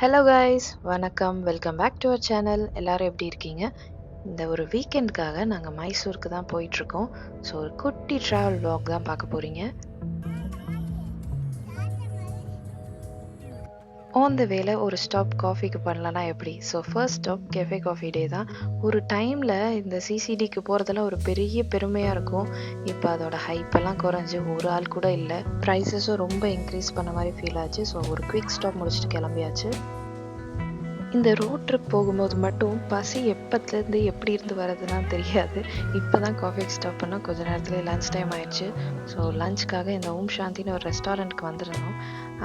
Hello guys, வணக்கம். Welcome back to our channel. எல்லாரும் எப்படி இருக்கீங்க? இந்த ஒரு வீக்கெண்டுக்காக நாங்கள் மைசூருக்கு தான் போயிட்டுருக்கோம். ஸோ ஒரு குட்டி ட்ராவல் vlog தான் பார்க்க போகிறீங்க. ஆன் த வேல ஒரு ஸ்டாப் காஃபிக்கு பண்ணலன்னா எப்படி? So first stop cafe coffee day தான். ஒரு டைமில் இந்த சிசிடிக்கு போகிறதுல ஒரு பெரிய பெருமையாக இருக்கும். இப்போ அதோட ஹைப்பெல்லாம் குறைஞ்சி ஒரு ஆள் கூட இல்லை. ப்ரைஸஸும் ரொம்ப இன்க்ரீஸ் பண்ண மாதிரி ஃபீல் ஆச்சு. ஸோ ஒரு குவிக் ஸ்டாப் முடிச்சுட்டு கிளம்பியாச்சு. இந்த ரோட் ட்ரிப் போகும்போது மட்டும் பசி எப்பத்துலேருந்து எப்படி இருந்து வரதுலாம் தெரியாது. இப்போ தான் காஃபிக்கு ஸ்டாப் பண்ணோம். கொஞ்ச நேரத்துலேயே லன்ச் டைம் ஆயிடுச்சு. ஸோ லஞ்சுக்காக இந்த ஓம் சாந்தின்னு ஒரு ரெஸ்டாரண்ட்டுக்கு வந்துருந்தோம்.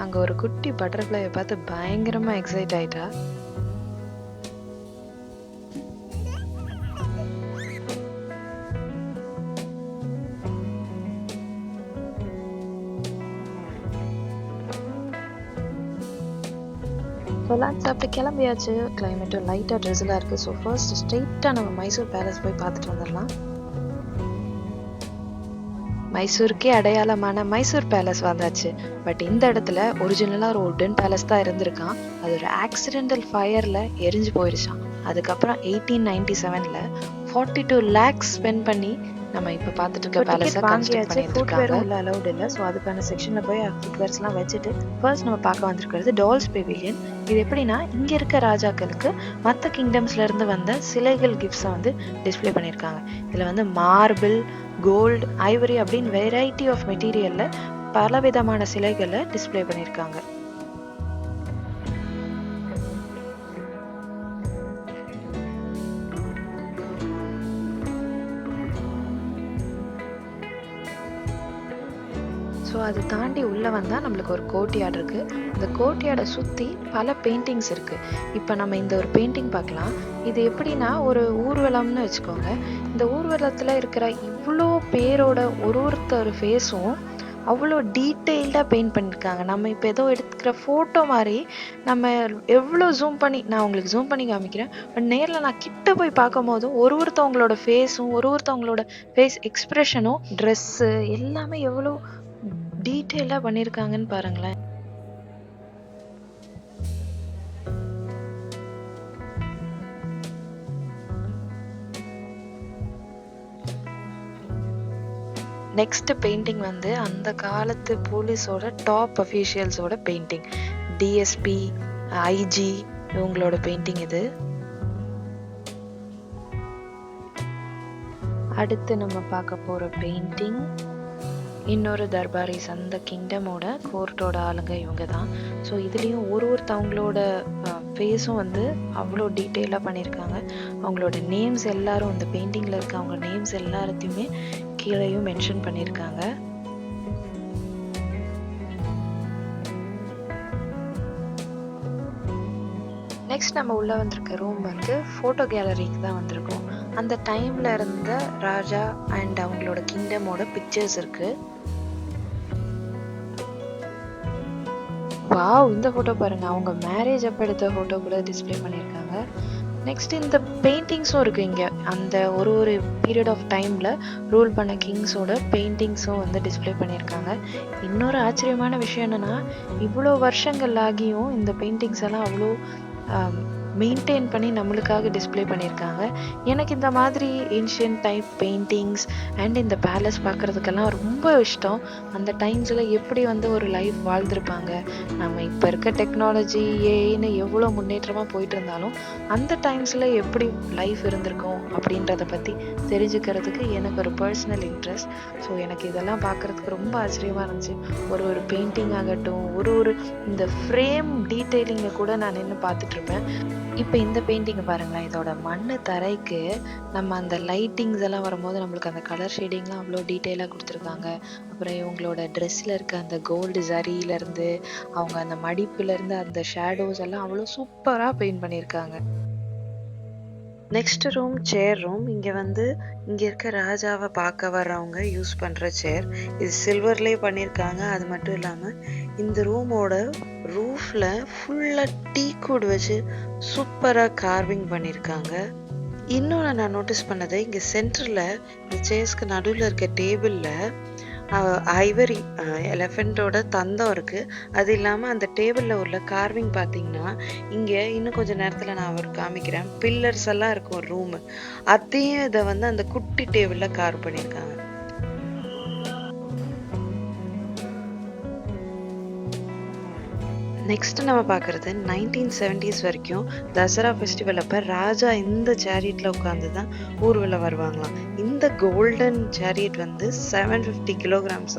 அங்கே ஒரு குட்டி பட்டர்ஃப்ளையை பார்த்து பயங்கரமாக எக்ஸைட் ஆயிட்டா. ஸோ லன்ச் சாப்பிட்டு கிளம்பியாச்சு. கிளைமேட்டும் லைட்டாக ட்ரெஸ்ஸிலாக இருக்குது. ஸோ ஃபர்ஸ்ட் ஸ்ட்ரெயிட்டாக நம்ம மைசூர் பேலஸ் போய் பார்த்துட்டு வந்துடலாம். மைசூருக்கே அடையாளமான மைசூர் பேலஸ் வந்தாச்சு. பட் இந்த இடத்துல ஒரிஜினலாக ஒரு உட்டன் பேலஸ் தான் இருந்திருக்கான். அது ஒரு ஆக்சிடென்டல் ஃபயரில் எரிஞ்சு போயிருச்சான். அதுக்கப்புறம் 1897ல் 42 lakhs ஸ்பெண்ட் பண்ணி நம்ம இப்போ பார்த்துட்டு இருக்க பேலஸை கன்ஸ்ட்ரக்ட் பண்ணியிருக்காங்க. உள்ள அலௌட் இல்லை. ஸோ அதுக்கான செக்ஷனில் போய் ஃபுட்வேர்ஸ்லாம் வச்சுட்டு ஃபர்ஸ்ட் நம்ம பார்க்க வந்திருக்கிறது டால்ஸ் பெவிலியன். இது எப்படின்னா இங்கே இருக்க ராஜாக்களுக்கு மற்ற கிங்டம்ஸ்லேருந்து வந்த சிலைகள் கிஃப்ட்ஸை வந்து டிஸ்பிளே பண்ணியிருக்காங்க. இதில் வந்து மார்பிள், கோல்டு, ஐவரி அப்படின்னு வெரைட்டி ஆஃப் மெட்டீரியலில் பல விதமான சிலைகளை டிஸ்பிளே பண்ணியிருக்காங்க. ஸோ அது தாண்டி உள்ளே வந்தால் நம்மளுக்கு ஒரு கோர்ட்யார்ட் இருக்குது. இந்த கோர்ட்யார்டை சுற்றி பல பெயிண்டிங்ஸ் இருக்குது. இப்போ நம்ம இந்த ஒரு பெயிண்டிங் பார்க்கலாம். இது எப்படின்னா ஒரு ஊர்வலம்னு வச்சுக்கோங்க. இந்த ஊர்வலத்தில் இருக்கிற இவ்வளோ பேரோட ஒருத்தர் ஃபேஸும் அவ்வளோ டீட்டெயில்டாக பெயிண்ட் பண்ணியிருக்காங்க. நம்ம இப்போ ஏதோ எடுத்துக்கிற ஃபோட்டோ மாதிரி நம்ம எவ்வளோ ஜூம் பண்ணி நான் உங்களுக்கு ஜூம் பண்ணி காமிக்கிறேன். பட் நேரில் நான் கிட்ட போய் பார்க்கும் போதும் ஒருத்தவங்களோட ஃபேஸும் ஒருத்தவங்களோட ஃபேஸ் எக்ஸ்ப்ரெஷனும் ட்ரெஸ்ஸு எல்லாமே எவ்வளோ டீட்டெயிலாக பண்ணியிருக்காங்கன்னு பாருங்களேன். நெக்ஸ்ட் பெயிண்டிங் வந்து அந்த காலத்து போலீஸோட டாப் அஃபீஷியல்ஸோட பெயிண்டிங். டிஎஸ்பி, ஐஜி இவங்களோட பெயிண்டிங் இது. அடுத்து நம்ம பார்க்க போகிற பெயிண்டிங் இன்னொரு தர்பாரிஸ், அந்த கிங்டமோட கோர்ட்டோட ஆளுங்க இவங்க தான். ஸோ இதுலேயும் ஒருத்தவங்களோட ஃபேஸும் வந்து அவ்வளோ டீட்டெயிலாக பண்ணியிருக்காங்க. அவங்களோட நேம்ஸ் எல்லாரும் இந்த பெயிண்டிங்கில் இருக்க அவங்க நேம்ஸ் எல்லாத்தையுமே கீழேயும் மென்ஷன் பண்ணியிருக்காங்க. நெக்ஸ்ட் நம்ம உள்ளே வந்திருக்க ரூம் வந்து ஃபோட்டோ கேலரிக்கு தான் வந்திருக்கோம். அந்த டைமில் இருந்த ராஜா அண்ட் அவங்களோட கிங்டமோட பிக்சர்ஸ் இருக்குது. வாவ், இந்த ஃபோட்டோ பாருங்கள். அவங்க மேரேஜ் அப்போ எடுத்த ஃபோட்டோ கூட டிஸ்பிளே பண்ணியிருக்காங்க. நெக்ஸ்ட் இந்த பெயிண்டிங்ஸும் இருக்குது இங்கே. அந்த ஒரு பீரியட் ஆஃப் டைமில் ரூல் பண்ண கிங்ஸோட பெயிண்டிங்ஸும் வந்து டிஸ்பிளே பண்ணியிருக்காங்க. இன்னொரு ஆச்சரியமான விஷயம் என்னென்னா இவ்வளோ வருஷங்கள் ஆகியும் இந்த பெயிண்டிங்ஸ் எல்லாம் அவ்வளோ மெயின்டைன் பண்ணி நம்மளுக்காக டிஸ்பிளே பண்ணியிருக்காங்க. எனக்கு இந்த மாதிரி ஏன்ஷியன்ட் டைப் பெயிண்டிங்ஸ் அண்ட் இந்த பேலஸ் பார்க்குறதுக்கெல்லாம் ரொம்ப இஷ்டம். அந்த டைம்ஸில் எப்படி வந்து ஒரு லைஃப் வாழ்ந்திருப்பாங்க, நம்ம இப்போ இருக்க டெக்னாலஜி ஏன்னு எவ்வளோ முன்னேற்றமாக போயிட்டு இருந்தாலும் அந்த டைம்ஸில் எப்படி லைஃப் இருந்திருக்கும் அப்படின்றத பற்றி தெரிஞ்சுக்கிறதுக்கு எனக்கு ஒரு பர்சனல் இன்ட்ரெஸ்ட். ஸோ எனக்கு இதெல்லாம் பார்க்குறதுக்கு ரொம்ப ஆச்சரியமாக இருந்துச்சு. ஒரு பெயிண்டிங் ஆகட்டும், ஒரு இந்த ஃப்ரேம் டீட்டெயிலிங்கை கூட நான் நின்று பார்த்துட்ருப்பேன். இப்போ இந்த பெயிண்டிங்கை பாருங்களேன். இதோட மண் தரைக்கு நம்ம அந்த லைட்டிங்ஸ் எல்லாம் வரும்போது நம்மளுக்கு அந்த கலர் ஷேடிங்லாம் அவ்வளோ டீட்டெயிலாக கொடுத்துருக்காங்க. அப்புறம் இவங்களோட ட்ரெஸ்ஸில் இருக்க அந்த கோல்டு ஜரியிலேருந்து அவங்க அந்த மடிப்புலேருந்து அந்த ஷேடோஸ் எல்லாம் அவ்வளோ சூப்பராக பெயிண்ட் பண்ணியிருக்காங்க. நெக்ஸ்ட் ரூம் சேர் ரூம். இங்கே வந்து இங்கே இருக்க ராஜாவை பார்க்க வர்றவங்க யூஸ் பண்ணுற சேர். இது சில்வர்லேயே பண்ணியிருக்காங்க. அது மட்டும் இல்லாமல் இந்த ரூமோட ரூஃபில் ஃபுல்லாக டீக்குட் வச்சு சூப்பராக கார்விங் பண்ணியிருக்காங்க. இன்னொன்று நான் நோட்டீஸ் பண்ணது, இங்கே சென்டரில் இந்த சேர்ஸ்க்கு நடுவில் இருக்க டேபிளில் ஐவரி எலஃபெண்ட்டோட தந்தம் இருக்குது. அது இல்லாமல் அந்த டேபிளில் உள்ள கார்விங் பார்த்தீங்கன்னா, இங்கே இன்னும் கொஞ்சம் நேரத்தில் நான் ஒரு காமிக்கிறேன். பில்லர்ஸ் எல்லாம் இருக்கும் ஒரு ரூமு. அதையும் இதை வந்து அந்த குட்டி டேபிளில் கார்வ் பண்ணியிருக்காங்க. நெக்ஸ்ட் நம்ம பார்க்குறது 1970s வரைக்கும் தசரா ஃபெஸ்டிவல் அப்போ ராஜா இந்த சேரியட்டில் உட்காந்து தான் ஊர்வலம் வருவாங்களாம். இந்த கோல்டன் சேரியட் வந்து 750 kilograms.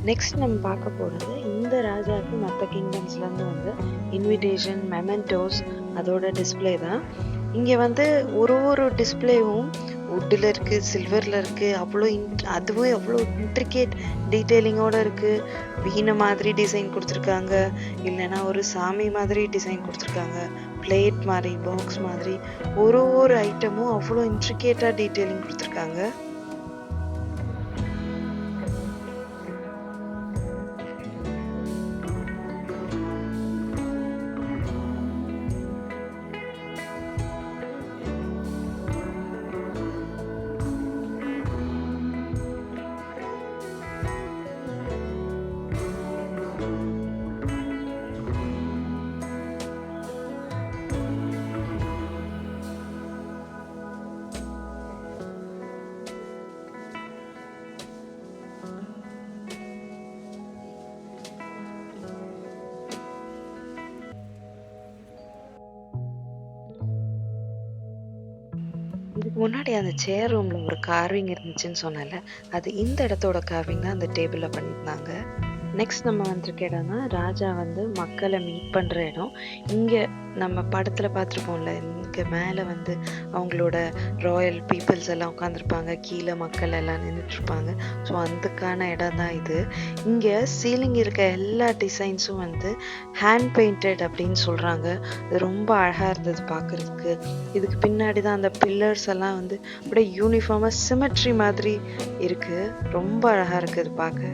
நெக்ஸ்ட் நம்ம பார்க்க போகிறது இந்த ராஜாவுக்கு மற்ற கிங்டம்ஸ்லேருந்து வந்து இன்விடேஷன், மெமெண்டோஸ் அதோட டிஸ்பிளே தான். இங்கே வந்து ஒரு டிஸ்பிளேவும் வுட்டில் இருக்குது, சில்வரில் இருக்குது. அதுவும் எவ்வளோ இன்ட்ரிகேட் டீட்டெயிலிங்கோடு இருக்குது. வீணை மாதிரி டிசைன் கொடுத்துருக்காங்க, இல்லைன்னா ஒரு சாமி மாதிரி டிசைன் கொடுத்துருக்காங்க, பிளேட் மாதிரி, பாக்ஸ் மாதிரி. ஒரு ஐட்டமும் அவ்வளோ இன்ட்ரிகேட்டாக டீட்டெயிலிங் கொடுத்துருக்காங்க. இதுக்கு முன்னாடி அந்த சேர் ரூமில் ஒரு கார்விங் இருந்துச்சுன்னு சொன்னல, அது இந்த இடத்தோட கார்விங் தான் அந்த டேபிளில் பண்ணியிருந்தாங்க. நெக்ஸ்ட் நம்ம வந்திருக்க இடம்னா ராஜா வந்து மக்களை மீட் பண்ணுற இடம். இங்கே நம்ம படத்தில் பார்த்துருப்போம்ல, இங்கே மேலே வந்து அவங்களோட ராயல் பீப்புள்ஸ் எல்லாம் உட்காந்துருப்பாங்க, கீழே மக்கள் எல்லாம் நின்றுட்டுருப்பாங்க. ஸோ அதுக்கான இடம் தான் இது. இங்கே சீலிங் இருக்க எல்லா டிசைன்ஸும் வந்து ஹேண்ட் பெயிண்டட் அப்படின்னு சொல்கிறாங்க. அது ரொம்ப அழகாக இருந்தது பார்க்குறதுக்கு. இதுக்கு பின்னாடி தான் அந்த பில்லர்ஸ் எல்லாம் வந்து அப்படியே யூனிஃபார்மாக சிமெட்ரி மாதிரி இருக்குது. ரொம்ப அழகாக இருக்குது பார்க்க.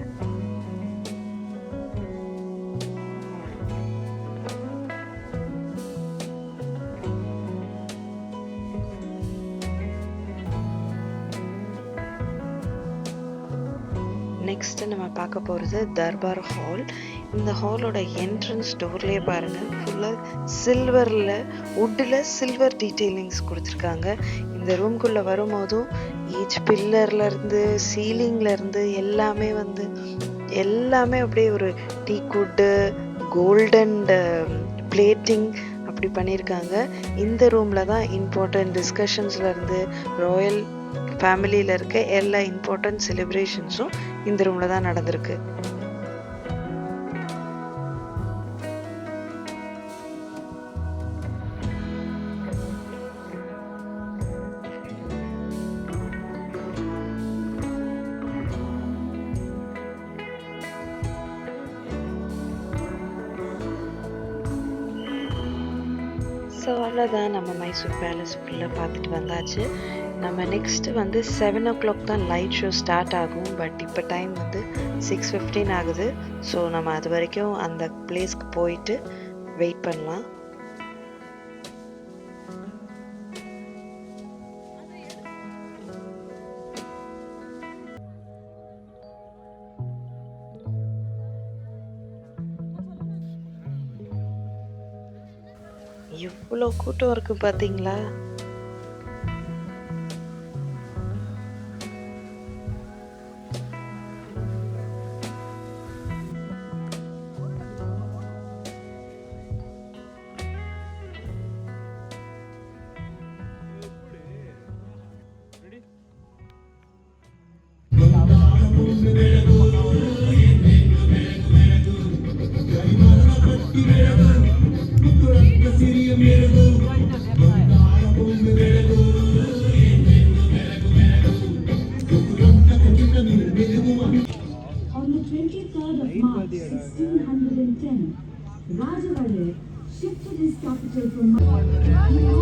நெக்ஸ்ட் நம்ம பார்க்க போகிறது தர்பார் ஹால். இந்த ஹாலோட என்ட்ரன்ஸ் டோர்லேயே பாருங்கள், ஃபுல்லாக சில்வரில், வுட்டில் சில்வர் டீட்டெயிலிங்ஸ் கொடுத்துருக்காங்க. இந்த ரூம்குள்ளே வரும்போதும் ஈச் பில்லர்லேருந்து சீலிங்லேருந்து எல்லாமே அப்படியே ஒரு டீக்குட்டு, கோல்டன் பிளேட்டிங் அப்படி பண்ணியிருக்காங்க. இந்த ரூமில் தான் இம்பார்ட்டன்ட் டிஸ்கஷன்ஸ்லேருந்து ராயல் ஃபேமிலியில் இருக்க எல்லா இம்பார்ட்டன்ட் செலிப்ரேஷன்ஸும் இந்த ரூமில் தான் நடந்திருக்கு. ஸோ அவ்வளோதான், நம்ம மைசூர் பேலஸ் ஃபுல்லாக பார்த்துட்டு வந்தாச்சு. நம்ம நெக்ஸ்ட்டு வந்து 7 o'clock தான் லைட் ஷோ ஸ்டார்ட் ஆகும். பட் இப்போ டைம் வந்து 6:15 ஆகுது. ஸோ நம்ம அது வரைக்கும் அந்த பிளேஸ்க்கு போயிட்டு வெயிட் பண்ணலாம். எவ்வளோ கூட்டம் இருக்கு பார்த்தீங்களா? On the 23rd of March 1610, Rajavade shifted his capital from Magadha to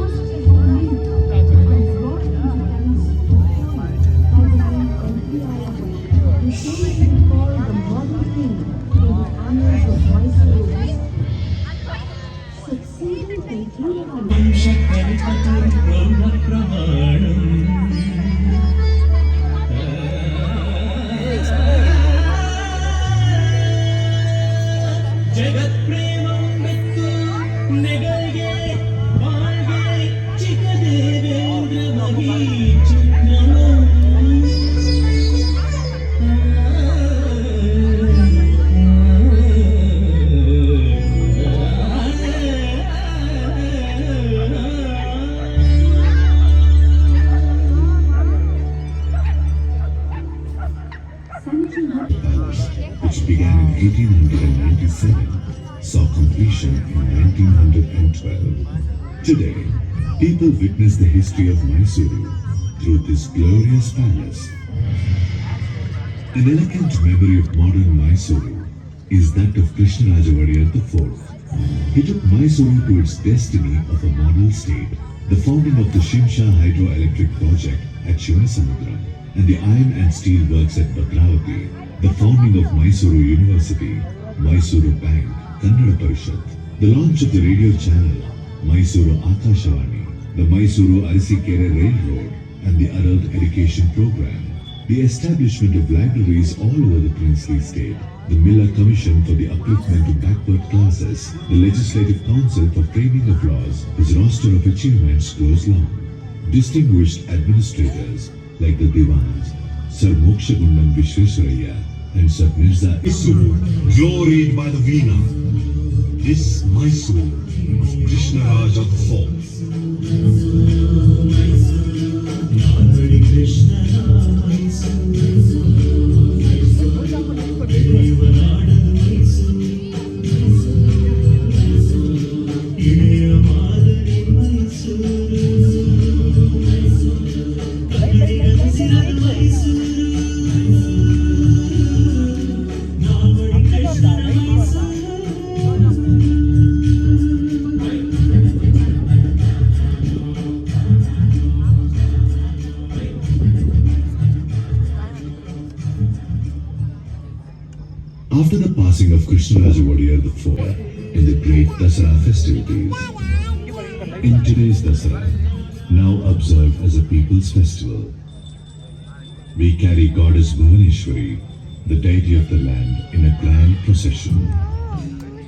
and brought into Palace the king called the modern king in the annals of Mysore. Succeeding in which began in 1897, saw completion in 1912. Today, people witness the history of Mysuru through this glorious palace. An elegant memory of modern Mysuru is that of Krishnaraja Wadiyar IV. He took Mysuru to its destiny of a model state, the founding of the Shimsha hydroelectric project at Shivasamudram, and the iron and steel works at Bhadravati, the founding of Mysuru University, Mysuru Bank, Kannada Parishad, the launch of the radio channel, Mysuru Akashawani, the Mysuru Arisikere Railroad, and the adult education program, the establishment of libraries all over the princely state, the Miller Commission for the upliftment of backward classes, the Legislative Council for framing of laws, whose roster of achievements goes long. Distinguished administrators like the Diwans, Sir Mokshagundam Vishweswaraya and Sir Mirza Mysuru, gloried by the Veena. This Mysuru of Krishnaraja IV. After the passing of Krishnaraja Wadiyar IV in the great Dasara festivities, in today's Dasara, now observed as a people's festival, we carry Goddess Bhuvaneshwari, the deity of the land, in a grand procession.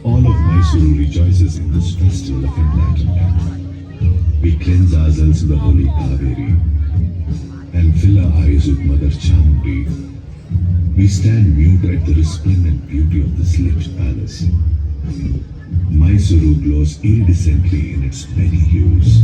All of Mysuru rejoices in this festival of enlightenment. We cleanse ourselves in the holy Kaveri and fill our eyes with Mother Chamundi. We stand mute at the resplendent beauty of this lit palace. Mysuru glows iridescently in its many hues.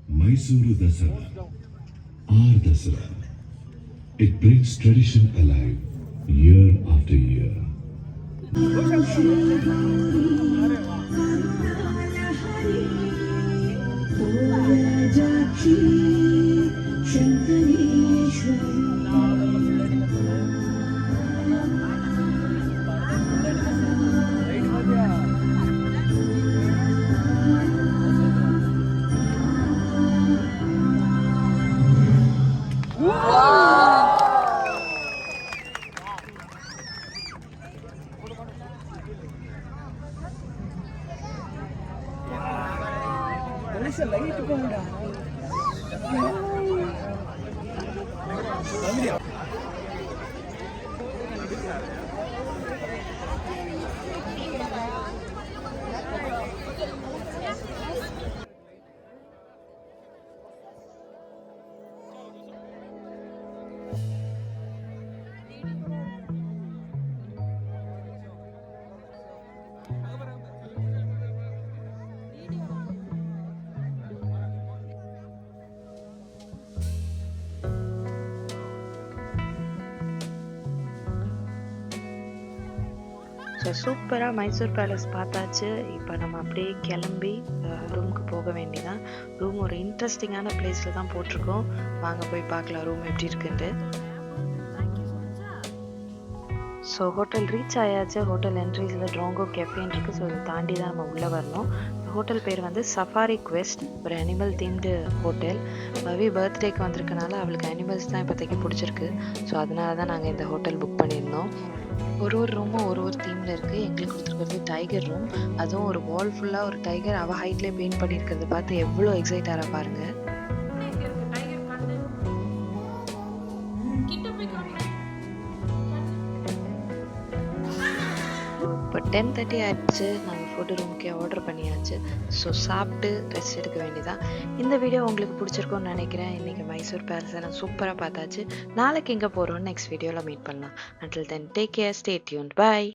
Mysuru Dasara, our Dasara. It brings tradition alive year after year. So சூப்பராக Mysore palace பார்த்தாச்சு. இப்போ நம்ம அப்படியே கிளம்பி ரூமுக்கு போக வேண்டியதான். Room ஒரு இன்ட்ரெஸ்டிங்கான பிளேஸில் தான் போட்டிருக்கோம். வாங்க போய் பார்க்கலாம் ரூம் எப்படி இருக்குன்ட்டு. ஸோ ஹோட்டல் ரீச் ஆயாச்சு. ஹோட்டல் என்ட்ரிஸில் ட்ரோங்கோ கெஃபேன்னு இருக்குது. ஸோ இதை தாண்டி தான் நம்ம உள்ளே வரணும். ஹோட்டல் பேர் வந்து சஃபாரி குவெஸ்ட், ஒரு அனிமல் தீம்டு ஹோட்டல். பவி பர்த்டேக்கு வந்திருக்கனால அவளுக்கு அனிமல்ஸ் தான் இப்போதைக்கு பிடிச்சிருக்கு. ஸோ அதனால தான் நாங்கள் இந்த ஹோட்டல் புக் பண்ணியிருந்தோம். ஒரு ரூமும் ஒரு தீமில் இருக்குது. எங்களுக்கு கொடுத்துருக்கிறது டைகர் ரூம். அதுவும் ஒரு வால் ஃபுல்லாக ஒரு டைகர் அவள் ஹைட்லேயே பெயிண்ட் பண்ணியிருக்கிறத பார்த்து எவ்வளோ எக்ஸைட் ஆகிறா பாருங்க. இப்போ 10:30 ஆயிடுச்சு. நாங்கள் ஃபுட்டு ரூமுக்கே ஆர்டர் பண்ணியாச்சு. ஸோ சாப்பிட்டு ரெஸ்ட் எடுக்க வேண்டியதான். இந்த வீடியோ உங்களுக்கு பிடிச்சிருக்கும்னு நினைக்கிறேன். இன்றைக்கி மைசூர் பேலஸை நான் சூப்பராக பார்த்தாச்சு. நாளைக்கு எங்கே போகிறோன்னு நெக்ஸ்ட் வீடியோவில் மீட் பண்ணலாம். Until then, take care, stay tuned, bye.